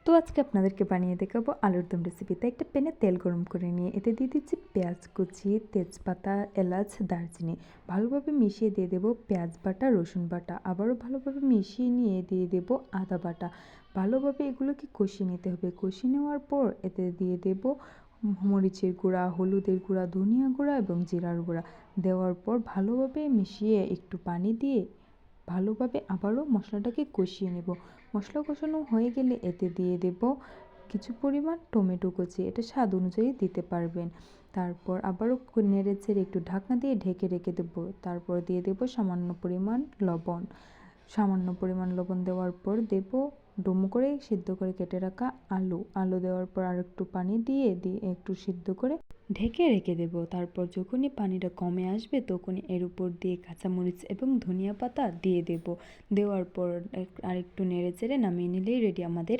তো আজকে আপনাদেরকে বানিয়ে দেখাবো আলুর দম রেসিপি। তাই একটা প্যানে তেল গরম করে নিয়ে এতে দিয়ে দিচ্ছি পেঁয়াজ কুচি, তেজপাতা, এলাচ, দারচিনি। ভালোভাবে মিশিয়ে দিয়ে দেবো পেঁয়াজ বাটা, রসুন বাটা। আবারও ভালোভাবে মিশিয়ে নিয়ে দিয়ে দেবো আদা বাটা। ভালোভাবে এগুলোকে কষিয়ে নিতে হবে। কষিয়ে নেওয়ার পর এতে দিয়ে দেবো মরিচের গুঁড়া, হলুদের গুঁড়া, ধনিয়া গুঁড়া এবং জিরার গুঁড়া। দেওয়ার পর ভালোভাবে মিশিয়ে একটু পানি দিয়ে ভালোভাবে আবারও মশলাটাকে কষিয়ে নেব। মশলা কষানো হয়ে গেলে এতে দিয়ে দেব কিছু পরিমাণ টমেটো কুচি, এটা স্বাদ অনুযায়ী দিতে পারবেন। তারপর আবারও নেড়েচেড়ে একটু ঢাকনা দিয়ে ঢেকে রেখে দেবো। তারপর দিয়ে দেব সামান্য পরিমাণ লবণ। সামান্য পরিমাণ লবণ দেওয়ার পর দেব ডুমো করে সিদ্ধ করে কেটে রাখা আলু দেওয়ার পর আর একটু পানি দিয়ে একটু সিদ্ধ করে ঢেকে রেখে দেব। তারপর যখনই পানিটা কমে আসবে তখনই এর উপর দিয়ে কাঁচামরিচ এবং ধনিয়া পাতা দিয়ে দেব। দেওয়ার পর আরেকটু নেড়ে চেড়ে নামিয়ে নিলেই রেডি আমাদের